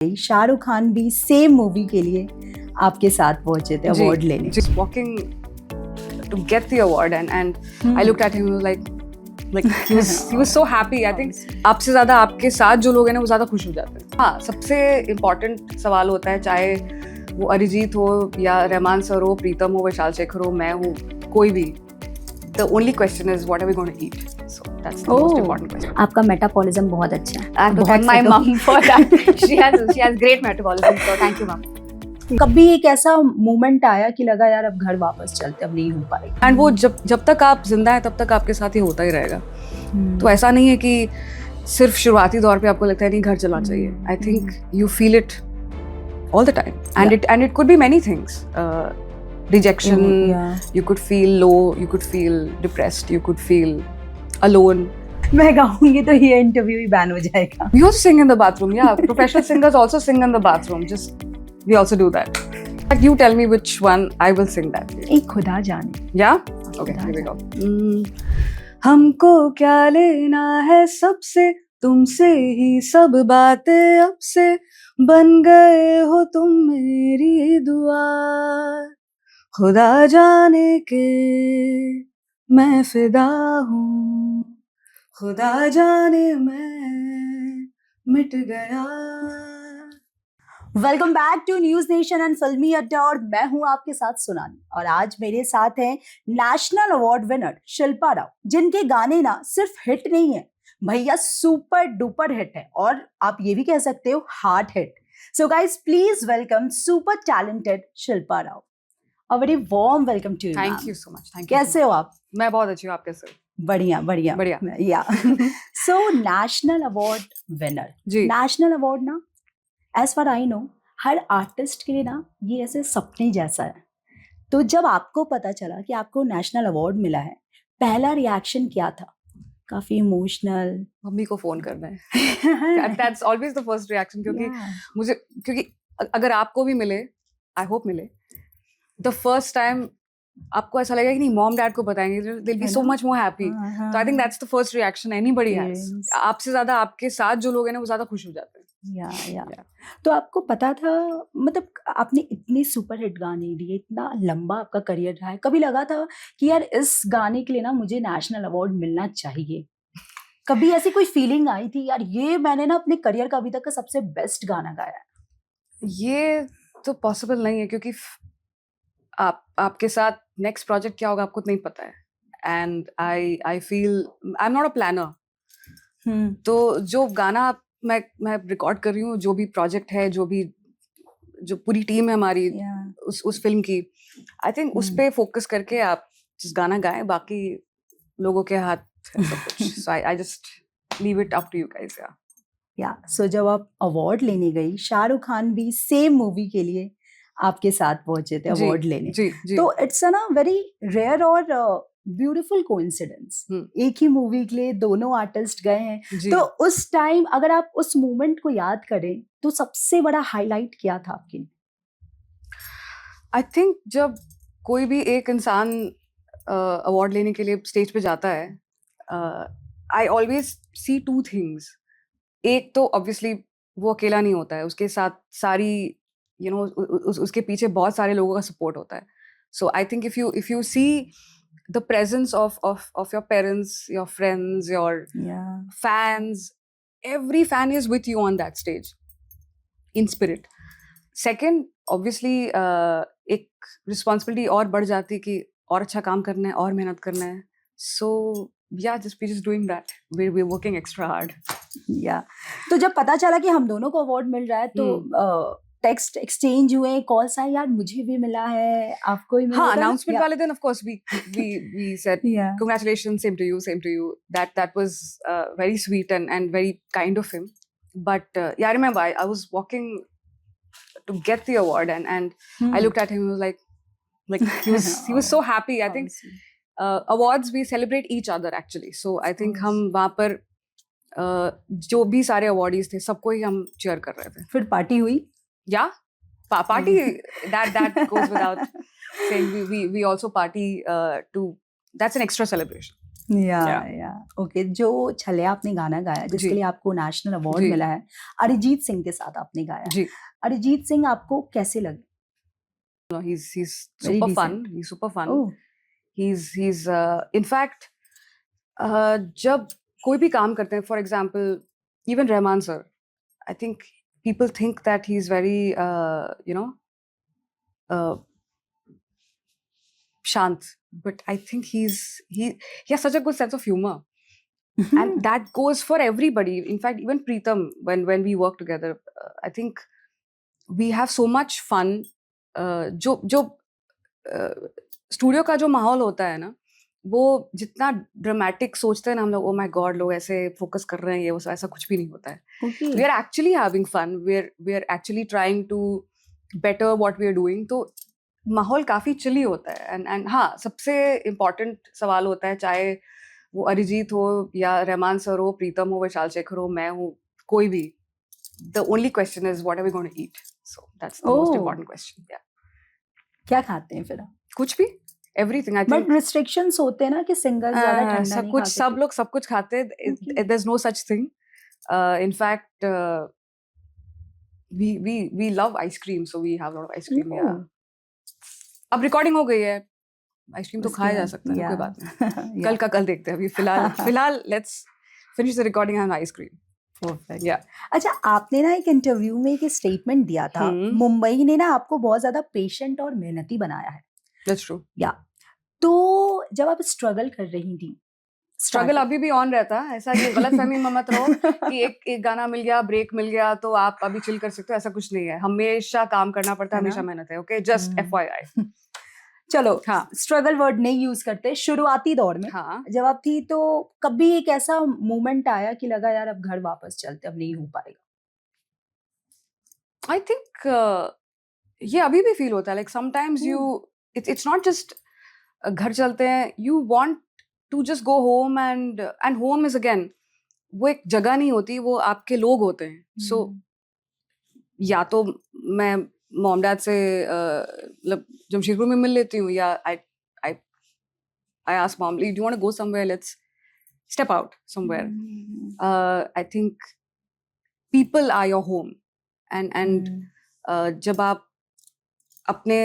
शाहरुख खान भी same movie के लिए आपके साथ पहुंचे थे अवार्ड लेने. Just walking to get the award and I looked at him and was like he was so happy. I think आपसे ज़्यादा आपके साथ जो लोग हैं ना वो ज़्यादा खुश हो जाते हैं. हाँ, सबसे इम्पोर्टेंट सवाल होता है, चाहे वो अरिजीत हो या रहमान सर हो, प्रीतम हो, विशाल शेखर हो, मैं हूँ, कोई भी. The only question is what are we going to eat? So that's the most important question. आपका मेटाबॉलिज्म बहुत अच्छा है. I have to thank my mom for that. She has great metabolism. So thank you, mom. कभी एक ऐसा moment आया कि लगा यार अब घर वापस चलते, अब नहीं हो पाएगा? एंड वो जब तक आप जिंदा हैं तब तक आपके साथ ही होता ही रहेगा. तो ऐसा नहीं है कि सिर्फ शुरुआती दौर पे आपको लगता है नहीं घर चलना चाहिए. I think you feel it all the time and it could be many things. Rejection, you could feel low, you could feel depressed, you could feel alone. मैं गाऊंगी तो ये इंटरव्यू ही बैन हो जाएगा. We also sing in the bathroom, yeah. Professional singers also sing in the bathroom. Just we also do that. Like you tell me which one, I will sing that. एक खुदा जाने. Yeah? Okay, here we go. हमको क्या लेना है सबसे, तुमसे ही सब बातें अब से, बन गए हो तुम मेरी दुआ, खुदा जाने के मैं फिदा हूँ, खुदा जाने मैं मिट गया. Welcome back to News Nation and Filmy Adda और मैं हूं आपके साथ सुनानी. और आज मेरे साथ हैं national award winner Shilpa Rao, जिनके गाने ना सिर्फ हिट नहीं है भैया, सुपर डुपर हिट है, और आप ये भी कह सकते हो heart hit. So guys please welcome super talented Shilpa Rao. A very warm welcome to you. Thank you so much. Thank you. कैसे हो आप? मैं बहुत अच्छी हूँ, आप कैसे हो? बढ़िया बढ़िया बढ़िया. या सो नेशनल अवार्ड विनर. जी. नेशनल अवार्ड ना, एज फार आई नो, हर आर्टिस्ट के लिए ना ये ऐसे सपने जैसा है. तो जब आपको पता चला कि आपको नेशनल अवार्ड मिला है, पहला रिएक्शन क्या था? काफी इमोशनल? मम्मी को फोन करना है. That's always the first reaction. क्योंकि अगर आपको भी मिले, आई होप मिले, the first time आपको ऐसा लगेगा कि नहीं मॉम डैड को बताएंगे, they'll be so much more happy. So I think that's the first reaction anybody has. आपसे ज्यादा आपके साथ जो लोग हैं ना वो ज्यादा खुश हो जाते हैं. या तो आपको पता था, मतलब आपने इतने सुपर हिट गाने दिए, इतना लंबा आपका करियर रहा है, कभी लगा था कि यार इस गाने के लिए ना मुझे नेशनल अवार्ड मिलना चाहिए? कभी ऐसी कोई फीलिंग आई थी यार ये मैंने ना अपने करियर का अभी तक का सबसे बेस्ट गाना गाया है? ये तो पॉसिबल नहीं है, क्योंकि आपके साथ नेक्स्ट प्रोजेक्ट क्या होगा आपको नहीं पता है. And I feel I am not a planner. तो जो गाना मैं रिकॉर्ड कर रही हूँ, जो भी प्रोजेक्ट है, जो पूरी टीम है हमारी उस फिल्म की, आई थिंक उस पे फोकस करके आप जिस गाना गाएं, बाकी लोगों के हाथ है सब कुछ. So I just leave it up to you guys. Yeah so जब आप अवार्ड लेने गई, शाहरुख खान भी सेम मूवी के लिए आपके साथ पहुंचे थे अवार्ड लेने. जी. तो इट्स अ ना वेरी रेयर और ब्यूटीफुल कोइंसिडेंस. एक ही मूवी के लिए दोनों आर्टिस्ट गए हैं. तो उस टाइम अगर आप उस मोमेंट को याद करें तो सबसे बड़ा हाईलाइट क्या था आपके लिए? आई थिंक जब कोई भी एक इंसान अवार्ड लेने के लिए स्टेज पे जाता है, I always see two things. एक तो ऑब्वियसली वो अकेला नहीं होता है, उसके साथ सारी उसके पीछे बहुत सारे लोगों का सपोर्ट होता है. So I think if you see the presence of your parents, your friends, your fans, every fan is with you on that stage in spirit. Second, obviously एक रिस्पॉन्सिबिलिटी और बढ़ जाती है कि और अच्छा काम करना है और मेहनत करना है. सो yeah, just doing that. We're working extra hard. Yeah. तो जब पता चला कि हम दोनों को अवार्ड मिल रहा है तो टेक्स्ट एक्सचेंज हुए, कॉल्स आए, यार मुझे भी मिला है, आपको भी मिला? हाँ, अनाउंसमेंट वाले दिन of course we said congratulations, same to you. That was very sweet and very kind of him. But yeah, I remember I was walking to get the award and I looked at him and was like he was so happy. I think awards we celebrate each other actually. So I think हम वहाँ पर जो भी सारे awardees थे सबको ही हम cheer कर रहे थे. फिर पार्टी हुई? Yeah, party that goes without saying. We also party to. That's an extra celebration. Yeah. या ओके, जो छले आपने गाना गाया जिसके जी लिए आपको नेशनल अवार्ड जी मिला है, अरिजीत सिंह के साथ आपने गाया है। जी अरिजीत सिंह आपको कैसे लगे? No, he's very super fun. Decent. He's super fun. Oh. He's in fact जब कोई भी काम करते हैं, for example, even Rahman sir, I think people think that he's very uh, shant, but I think he has such a good sense of humor, and that goes for everybody. In fact, even Preetham, when we work together, I think we have so much fun. जो जो studio का जो माहौल होता है ना, वो जितना ड्रामेटिक सोचते हैं ना हम लोग, ओ माय गॉड लोग ऐसे फोकस कर रहे हैं, ये वो सब, ऐसा कुछ भी नहीं होता है. Okay. We are actually having fun. We are actually trying to better what we are doing. तो माहौल काफी चिली होता है. एंड हाँ, सबसे इम्पोर्टेंट सवाल होता है, चाहे वो अरिजीत हो या रहमान सर हो, प्रीतम हो, विशाल शेखर हो, मैं हूँ, कोई भी. The only question is what are we going to eat? So that's the most oh, important question. Yeah. क्या खाते हैं फिर आप? कुछ भी, everything. I think but restrictions होते हैं ना कि सिंगर ज्यादा ठंडा सब नहीं कुछ, खा सब सकते। लोग सब कुछ खाते हैं. Okay. There's no such thing. In fact, we love ice cream, so we have a lot of ice cream. Yeah. ओह, अब रिकॉर्डिंग हो गई है, आइसक्रीम तो उसके खाया जा बाद सकता है ना, कोई या बात नहीं. कल या का कल देखते हैं. अभी फिलहाल let's finish the recording and ice cream. Perfect. या अच्छा, आपने ना एक इंटरव्यू में एक स्टेटमेंट दिया था, मुंबई ने ना आपको बहुत ज्यादा पेशेंट और मेहनती बनाया है। That's true. या तो जब आप स्ट्रगल कर रही थी, स्ट्रगल अभी भी ऑन रहता है. ऐसा ये गलतफहमी में मत रहो कि एक गाना मिल गया, ब्रेक मिल गया तो आप अभी चिल कर सकते हो. ऐसा कुछ नहीं है. हमेशा काम करना पड़ता है, है ना? हमेशा मेहनत है. Okay, just FYI. चलो, हाँ स्ट्रगल वर्ड नहीं यूज करते, शुरुआती दौर में हाँ. जब आप थी तो कभी एक ऐसा मोमेंट आया कि लगा यार अब घर वापस चलते, अब नहीं हो पाएगा? आई थिंक ये अभी भी फील होता है. Like sometimes you, it's not just घर चलते हैं. You want to just go home, and home is again, वो एक जगह नहीं होती, वो आपके लोग होते हैं. सो या तो मैं मॉम डैड से मतलब जमशेदपुर में मिल लेती हूँ, या I ask mom, do you want to go somewhere? Let's step out somewhere. I think people are your home, and जब आप अपने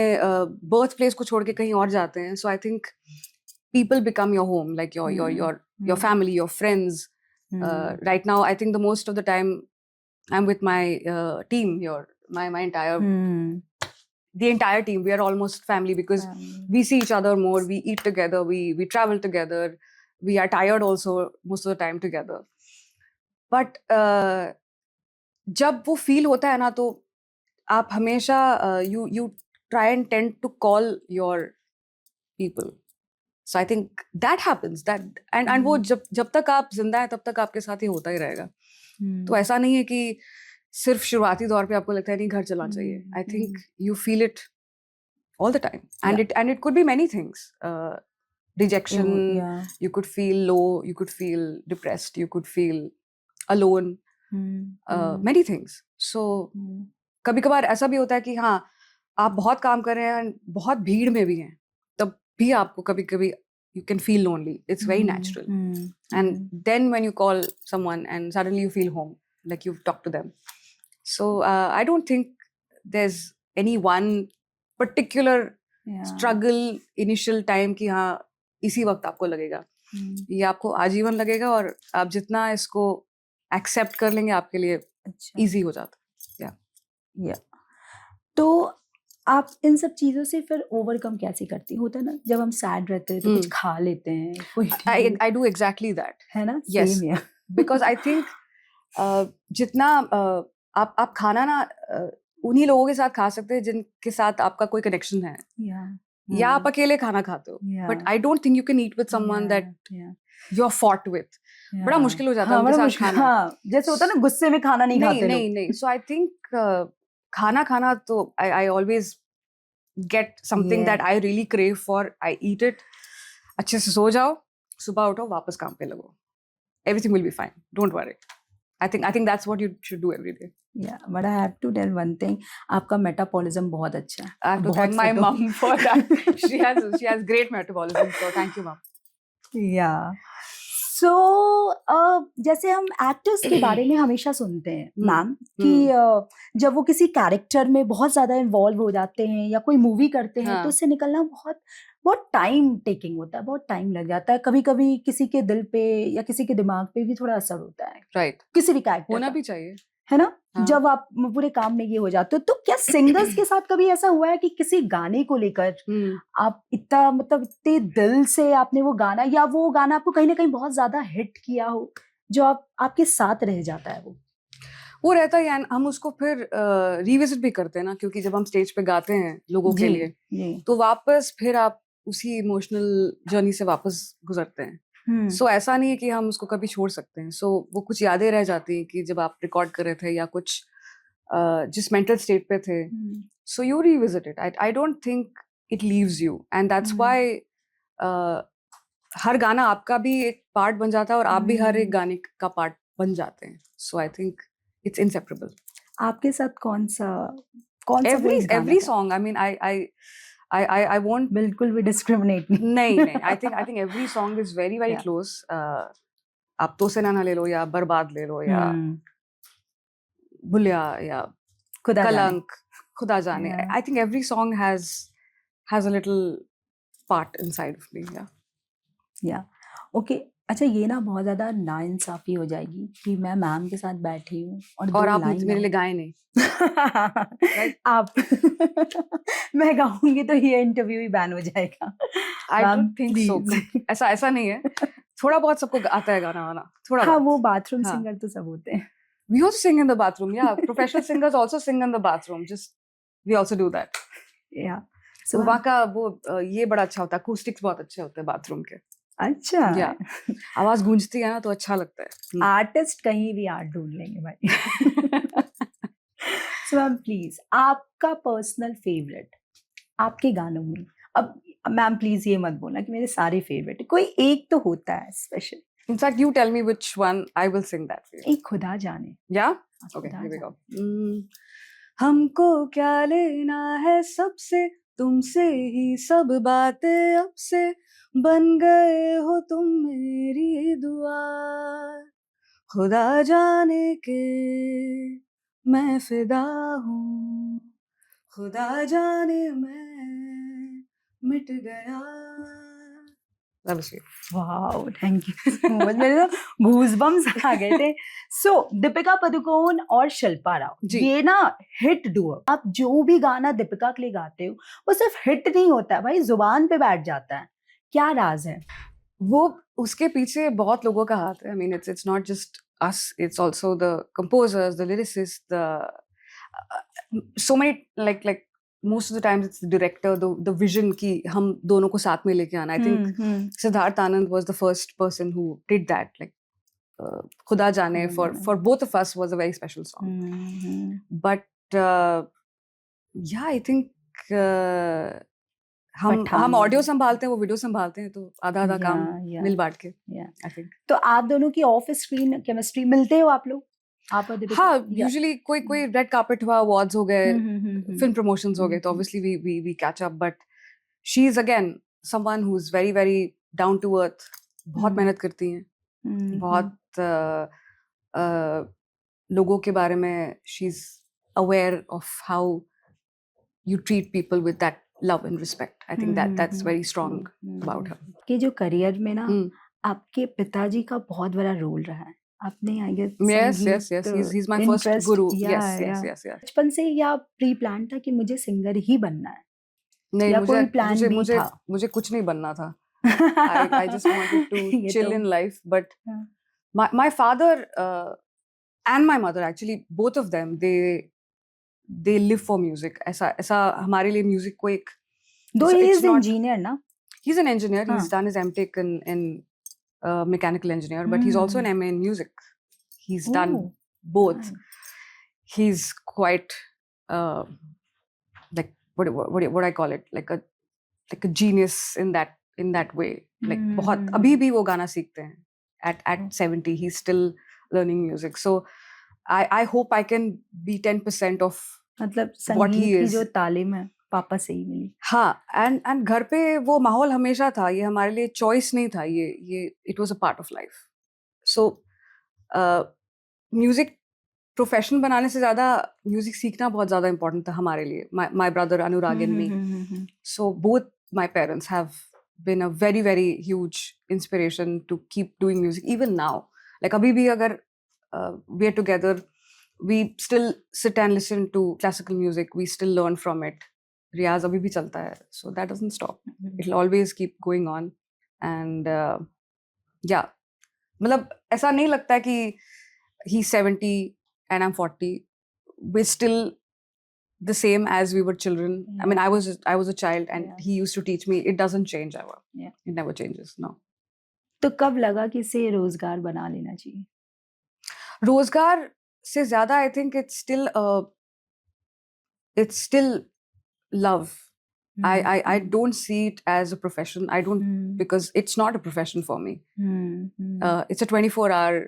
birth place को छोड़ के कहीं और जाते हैं, so I think people become your home, like your family, your friends. Right now, I think the most of the time I'm with my team here, my entire the entire team. We are almost family because we see each other more, we eat together, we travel together, we are tired also most of the time together. But जब वो feel होता है ना, तो आप हमेशा you try and tend to call your people. So I think that happens, that and वो जब तक आप जिंदा है तब तक आपके साथ ही होता ही रहेगा. तो ऐसा नहीं है कि सिर्फ शुरुआती दौर पे आपको लगता है नहीं घर चलना चाहिए. I think you feel it all the time, and it could be many things. Rejection, you could feel low, you could feel depressed, you could feel alone, many things. So कभी कभार ऐसा भी होता है कि हाँ, आप बहुत काम कर रहे हैं, बहुत भीड़ में भी हैं, तब भी आपको कभी कभी you can feel lonely. It's very natural. And then when you call someone and suddenly you feel home, like you've talked to them. So I don't think there's any one particular struggle initial time कि हाँ इसी वक्त आपको लगेगा. ये आपको आजीवन लगेगा, और आप जितना इसको accept कर लेंगे आपके लिए easy हो जाता है. तो आप इन सब चीजों से फिर ओवरकम कैसे करती? होता है ना जब हम सैड रहते हैं तो कुछ खा लेते हैं, कोई I do exactly that. है ना? Yes. Same here. Because I think जितना आप खाना ना उन्हीं लोगों के साथ खा सकते हैं जिनके साथ आपका कोई कनेक्शन है, या आप अकेले खाना खाते हो. But I don't think you can eat with someone that you're fought with. बड़ा मुश्किल हो जाता है उनके साथ खाना. जैसे होता है ना गुस्से में खाना नहीं खाते लोग. नहीं. So I think खाना तो I always get something that I really crave for. I eat it. अच्छे से सो जाओ, सुबह उठो, वापस काम पे लगो. Everything will be fine. Don't worry. I think that's what you should do every day. Yeah, but I have to tell one thing. आपका metabolism बहुत अच्छा है. I have to thank my mom for that. She has great metabolism. So thank you, mom. या सो जैसे हम actors के बारे में हमेशा सुनते हैं मैम कि जब वो किसी कैरेक्टर में बहुत ज्यादा इन्वॉल्व हो जाते हैं या कोई मूवी करते हैं तो हाँ। उससे निकलना बहुत बहुत टाइम टेकिंग होता है, बहुत टाइम लग जाता है, कभी कभी किसी के दिल पे या किसी के दिमाग पे भी थोड़ा असर होता है राइट, किसी भी कैरेक्टर होना का, भी चाहिए। है ना? हाँ। जब आप पूरे काम में ये हो जाते हो तो क्या सिंगर्स के साथ कभी ऐसा हुआ है कि किसी गाने को लेकर आप इतना मतलब इतने दिल से आपने वो गाना या वो गाना आपको कहीं ना कहीं बहुत ज्यादा हिट किया हो जो आपके साथ रह जाता है वो रहता है, हम उसको फिर रिविजिट भी करते हैं ना, क्योंकि जब हम स्टेज पे गाते हैं लोगों के लिए जी तो वापस फिर आप उसी इमोशनल जर्नी से वापस गुजरते हैं। सो ऐसा नहीं है कि हम उसको कभी छोड़ सकते हैं। सो वो कुछ यादें रह जाती हैं कि जब आप रिकॉर्ड कर रहे थे या कुछ जिस मेंटल स्टेट पे थे, so you revisit it. I don't think it leaves you, and that's why हर गाना आपका भी एक पार्ट बन जाता है और आप भी हर एक गाने का पार्ट बन जाते हैं। सो आई थिंक इट्स इनसेपरेबल। आपके साथ कौन सा वो एक गाना every था? song, I mean, I won't, बिल्कुल भी डिस्क्रिमिनेट नहीं I think every song is very Yeah. close. आप तो से नाना ले लो या बर्बाद ले लो या बुलिया या खुदा जाने। कलंक, खुदा जाने, Yeah. I think every song has a little part inside of me. या ओके अच्छा, ये ना बहुत ज्यादा नाइंसाफी हो जाएगी कि मैं मैम के साथ बैठी हूँ और और दो आप लाइन मेरे लिए गाए नहीं। आप मैं गाऊंगी तो ये इंटरव्यू ही बैन हो जाएगा। I ma'am don't think so. Please. ऐसा नहीं है, थोड़ा बहुत सबको आता है गाना वाना, थोड़ा हाँ, बहुत। वो बाथरूम हाँ। सिंगर तो सब होते हैं। We also sing in the bathroom. Yeah, professional singers also sing in the bathroom. Just we also do that. या So वहाँ का वो ये बड़ा अच्छा होता है, acoustics बहुत अच्छे होते हैं बाथरूम के। अच्छा, या आवाज गूंजती है ना तो अच्छा लगता है। आर्टिस्ट कहीं भी आर्ट ढूंढ लेंगे भाई। सो मैम प्लीज, आपका पर्सनल फेवरेट आपके गानों में, अब मैम प्लीज ये मत बोलना कि मेरे सारे फेवरेट है, कोई एक तो होता है special. In fact, you tell me which one, I will sing that for you. एक खुदा जाने। Yeah? Okay, here we go. हमको क्या लेना है सबसे, तुमसे ही सब बातें अब से, बन गए हो तुम मेरी दुआ, खुदा जाने के मैं फिदा हूँ, खुदा जाने मैं मिट गया। That was sweet. Wow, thank you so much. मेरे तो गूज़बम्स आ गए थे। सो दीपिका पादुकोण और शिल्पा राव, जी। ये ना हिट डुओ। आप जो भी गाना दीपिका के लिए गाते हो वो सिर्फ हिट नहीं होता है भाई, जुबान पे बैठ जाता है। क्या राज है? वो उसके पीछे बहुत लोगों का हाथ है। I mean, it's not just us. It's also the composers, the lyricists, so many like most of the times it's the director, the vision कि हम दोनों को साथ में लेके आना. I think Siddharth Anand was the first person who did that. Like खुदा जाने for both of us was a very special song. But yeah, I think हम ऑडियो संभालते हैं, वो वीडियो संभालते हैं, तो आधा काम मिल बांट के। I think. तो आप दोनों की ऑफ स्क्रीन केमिस्ट्री, मिलते हो आप लोग? आप और दीपिका? हाँ, यूजुअली कोई रेड कार्पेट हुआ, अवार्ड्स हो गए, फिल्म प्रमोशंस हो गए, तो obviously we catch up. But she is again someone who is very very down to earth, बहुत मेहनत करती हैं, बहुत लोगों के बारे में she is aware of how you treat people with that love and respect. I think that's very strong about her. कि जो करियर में ना आपके पिताजी का बहुत बड़ा रोल रहा है। आपने I guess yes, he's my first guru. Yes. बचपन से या प्री प्लान था कि मुझे सिंगर ही बनना है? नहीं, या कोई प्लान भी था? मुझे कुछ नहीं बनना था। I just wanted to chill in life, but my father and my mother, actually both of them, they live for music. ऐसा हमारे लिए म्यूजिक को एक, though he is engineer ना? He's an engineer. He's done his MTech in mechanical engineer, but he's also an MA in music. He's done both. He's quite like what I call it, like a genius in that way. Like बहुत अभी भी वो गाना सीखते हैं at 70. He's still learning music. So I hope I can be 10% of मतलब what he संगीत की is. जो तालीम है पापा से ही मिली। हाँ, एंड घर पे वो माहौल हमेशा था, ये हमारे लिए चॉइस नहीं था, ये it was a part of life. So music profession बनाने से ज़्यादा म्यूज़िक सीखना बहुत ज़्यादा इम्पोर्टेंट था हमारे लिए, my brother Anurag and me. So both my parents have been a very very huge inspiration to keep doing music even now. Like abhi bhi agar we are together, we still sit and listen to classical music. We still learn from it. Riyaz abhi bhi chalta hai, so that doesn't stop. It'll always keep going on. And yeah, मतलब ऐसा नहीं लगता कि he's 70 and I'm 40. We're still the same as we were children. I mean, I was a child, and Yeah. he used to teach me. It doesn't change ever. Yeah. It never changes. No. तो कब लगा कि इसे रोजगार बना लेना चाहिए? रोजगार से ज़्यादा, I think it's still love. I don't see it as a profession. I don't, because it's not a profession for me. It's a 24-hour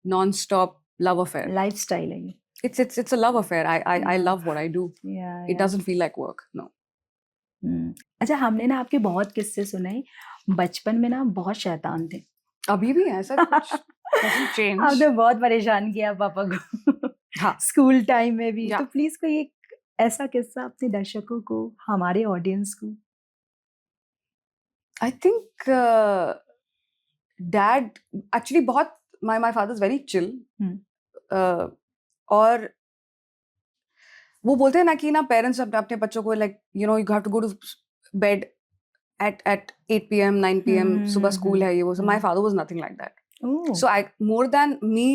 non-stop love affair. Lifestyle है ये। It's a love affair. I love what I do. It doesn't feel like work. No. अच्छा, हमने ना आपके बहुत किस्से सुने, बचपन में ना बहुत शैतान थे। अभी भी है ऐसा कुछ? Doesn't change. आपने बहुत परेशान किया पापा को। हाँ। स्कूल टाइम में भी। Yeah. तो प्लीज कोई एक ऐसा किस्सा अपने दर्शकों को, हमारे ऑडियंस को। I think dad actually बहुत my father's very chill. और वो बोलते हैं ना कि ना पेरेंट्स अपने बच्चों को like you know you have to go to bed at 8 p.m. 9 p.m. सुबह स्कूल है ये वो। So my father was nothing like that. So I more than me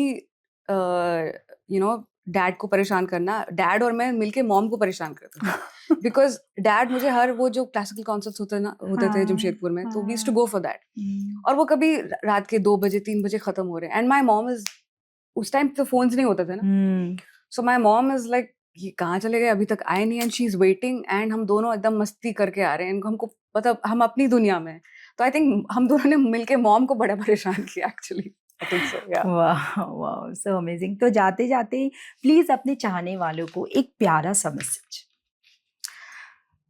you know dad को परेशान करना, डैड और मैं मिलके मॉम को परेशान करते थे। बिकॉज डैड मुझे हर वो जो क्लासिकल कॉन्सर्ट्स होते थे जमशेदपुर में, तो we used to go for that. और वो कभी रात के 2 बजे 3 बजे खत्म हो रहे हैं। एंड माई मॉम इज, उस टाइम तो फोन्स नहीं होते थे ना, सो माई मॉम इज लाइक ये कहाँ चले गए, अभी तक आए नहीं, and she is waiting, and हम दोनों एकदम मस्ती करके आ रहे हैं, हमको मतलब हम अपनी दुनिया में। तो आई थिंक हम दोनों ने मिलके मॉम को बड़ा परेशान किया actually. I think so, yeah. वाह, so amazing. तो जाते जाते प्लीज अपने चाहने वालों को एक प्यारा सा message.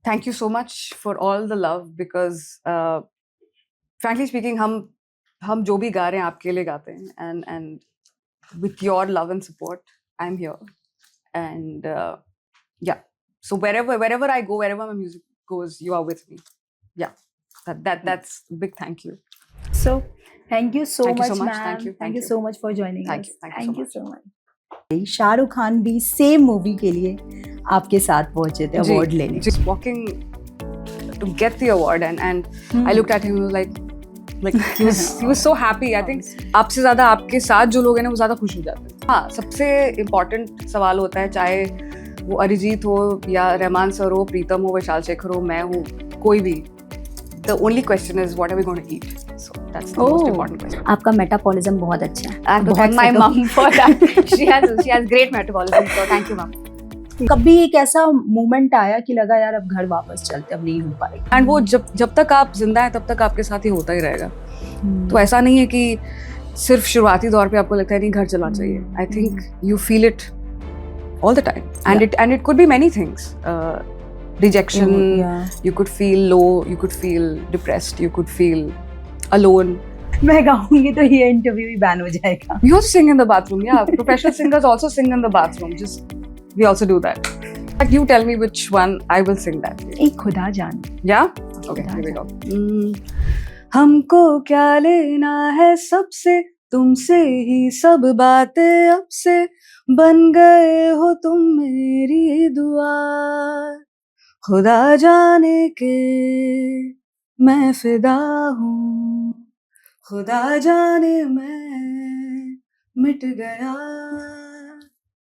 Thank you so much for all the love, because frankly speaking हम जो भी गा रहे हैं आपके लिए गाते हैं, and with your love and support I'm here, and yeah, so wherever I go, wherever my music goes, you are with me. Yeah, that's a big thank you. So thank you so Thank you much, so much. ma'am. Thank you so much for joining Thank us. you. Thank you so much. Shahrukh Khan भी same movie के लिए आपके साथ पहुंचे थे award लेने। Just walking to get the award, and I looked at him, like he was so happy. I think आपसे ज़्यादा आपके साथ जो लोग हैं ना वो ज़्यादा खुश हो जाते हैं। हाँ, सबसे इम्पोर्टेंट सवाल होता है, चाहे वो अरिजीत हो या रहमान सर हो, प्रीतम हो, विशाल शेखर हो, मैं हूँ, कोई भी। The only question is what are we going to eat? So that's the most important question. आपका मेटाबॉलिज्म बहुत अच्छा है। I have to thank my mom for that. She has great metabolism, so thank you, mom. कभी एक ऐसा moment आया कि लगा यार अब घर वापस चलते, अब नहीं हो पाएगा? एंड वो जब तक आप जिंदा हैं तब तक आपके साथ ही होता ही रहेगा। तो ऐसा नहीं है कि सिर्फ शुरुआती दौर पे आपको लगता है नहीं घर चलना चाहिए। I think you feel it all the time, and it could be many things. Rejection, you could feel low, you could feel depressed, you could feel alone. मैं गाऊंगी तो ये इंटरव्यू ही बैन हो जाएगा। You also sing in the bathroom, yeah. Professional singers also sing in the bathroom. Just we also do that. Like you tell me which one, I will sing that. एक खुदा जान। Yeah? Okay, here we go. हमको क्या लेना है सबसे, तुमसे ही सब बातें अब से, बन गए हो तुम मेरी दुआ, खुदा जाने के मैं फिदा हूँ, खुदा जाने मैं मिट गया।